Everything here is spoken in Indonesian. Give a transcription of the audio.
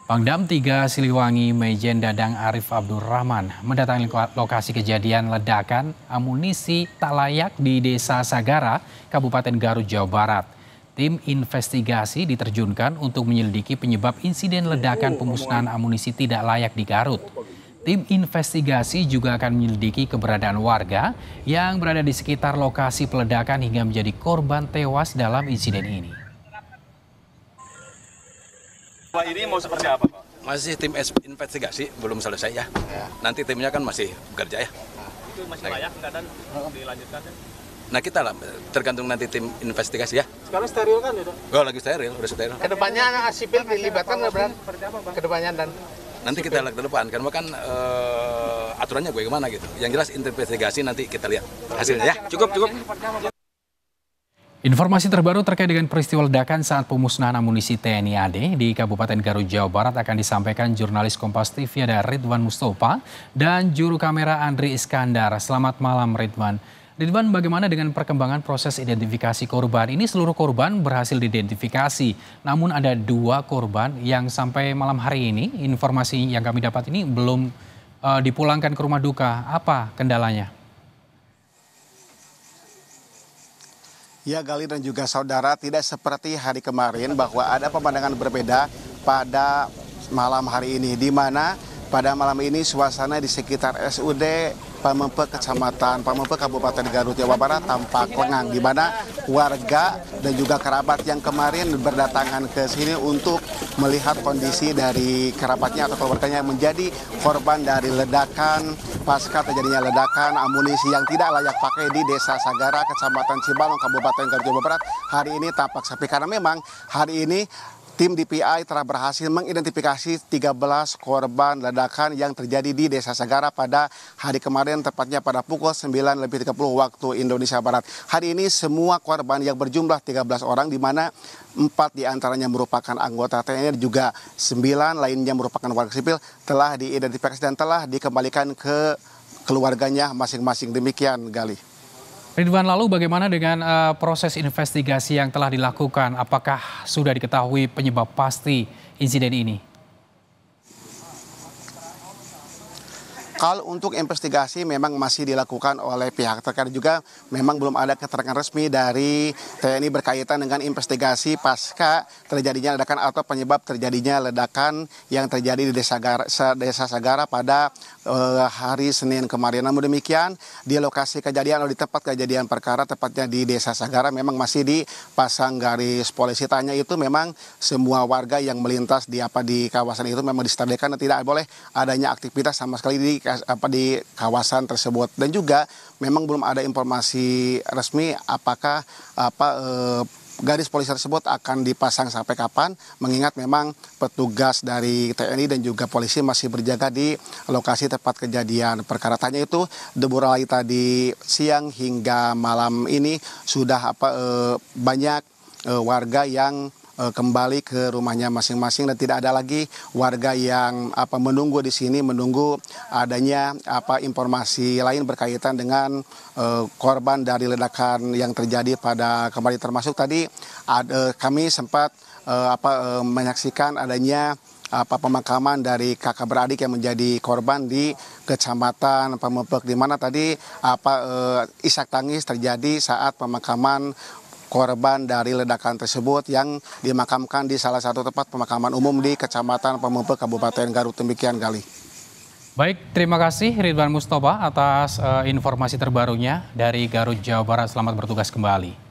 Pangdam 3 Siliwangi Majen Dadang Arif Abdurrahman mendatangi lokasi kejadian ledakan amunisi tak layak di Desa Sagara, Kabupaten Garut, Jawa Barat. Tim investigasi diterjunkan untuk menyelidiki penyebab insiden ledakan pemusnahan amunisi tidak layak di Garut. Tim investigasi juga akan menyelidiki keberadaan warga yang berada di sekitar lokasi peledakan hingga menjadi korban tewas dalam insiden ini. Ini mau seperti apa, Pak? Masih tim investigasi, belum selesai ya. Nanti timnya kan masih bekerja ya. Itu masih layak nggak dan dilanjutkan? Nah kita lah, tergantung nanti tim investigasi ya. Sekarang steril kan ya, Dok? Oh lagi steril, udah steril. Kedepannya anak sipil dilibatkan nggak, Bran? Kedepannya dan nanti kita lihat ke depan, karena kan aturannya bagaimana gitu. Yang jelas investigasi nanti kita lihat hasilnya ya. Cukup. Informasi terbaru terkait dengan peristiwa ledakan saat pemusnahan amunisi TNI AD di Kabupaten Garut, Jawa Barat akan disampaikan jurnalis Kompas TV ada Ridwan Mustofa dan juru kamera Andri Iskandar. Selamat malam Ridwan. Ridwan, bagaimana dengan perkembangan proses identifikasi korban? Ini seluruh korban berhasil diidentifikasi, namun ada 2 korban yang sampai malam hari ini, informasi yang kami dapat ini belum dipulangkan ke rumah duka. Apa kendalanya? ya Gali dan juga saudara, tidak seperti hari kemarin bahwa ada pemandangan berbeda pada malam hari ini, di mana pada malam ini suasana di sekitar SUD Pamempe Kecamatan Pamempe Kabupaten Garut Jawa Barat tampak lengang, di mana warga dan juga kerabat yang kemarin berdatangan ke sini untuk melihat kondisi dari kerabatnya atau keluarganya yang menjadi korban dari ledakan pasca terjadinya ledakan amunisi yang tidak layak pakai di Desa Sagara, Kecamatan Cibalong, Kabupaten Garut Jawa Barat. Hari ini tampak sepi karena memang hari ini tim DPI telah berhasil mengidentifikasi 13 korban ledakan yang terjadi di Desa Sagara pada hari kemarin, tepatnya pada pukul 9:30 waktu Indonesia Barat. Hari ini semua korban yang berjumlah 13 orang, di mana 4 diantaranya merupakan anggota TNI dan juga 9 lainnya merupakan warga sipil telah diidentifikasi dan telah dikembalikan ke keluarganya masing-masing. Demikian, Gali. Ridwan, lalu bagaimana dengan proses investigasi yang telah dilakukan? Apakah sudah diketahui penyebab pasti insiden ini? Kalau untuk investigasi memang masih dilakukan oleh pihak terkait, juga memang belum ada keterangan resmi dari TNI berkaitan dengan investigasi pasca terjadinya ledakan atau penyebab terjadinya ledakan yang terjadi di Desa Sagara pada hari Senin kemarin. Namun demikian, di lokasi kejadian atau di tempat kejadian perkara, tepatnya di Desa Sagara, memang masih dipasang garis polisi. Tanya itu memang semua warga yang melintas di kawasan itu memang disterilikan dan tidak boleh adanya aktivitas sama sekali di kawasan tersebut. Dan juga memang belum ada informasi resmi apakah garis polisi tersebut akan dipasang sampai kapan, mengingat memang petugas dari TNI dan juga polisi masih berjaga di lokasi tempat kejadian perkara. Tanya itu mulai tadi siang hingga malam ini sudah banyak warga yang kembali ke rumahnya masing-masing dan tidak ada lagi warga yang menunggu di sini, menunggu adanya informasi lain berkaitan dengan korban dari ledakan yang terjadi pada kemarin. Termasuk tadi kami sempat menyaksikan adanya pemakaman dari kakak beradik yang menjadi korban di Kecamatan Pamempek, di mana tadi isak tangis terjadi saat pemakaman korban dari ledakan tersebut yang dimakamkan di salah satu tempat pemakaman umum di Kecamatan Pamempek, Kabupaten Garut. Demikian, Gali. Baik, terima kasih Ridwan Mustofa atas informasi terbarunya dari Garut, Jawa Barat. Selamat bertugas kembali.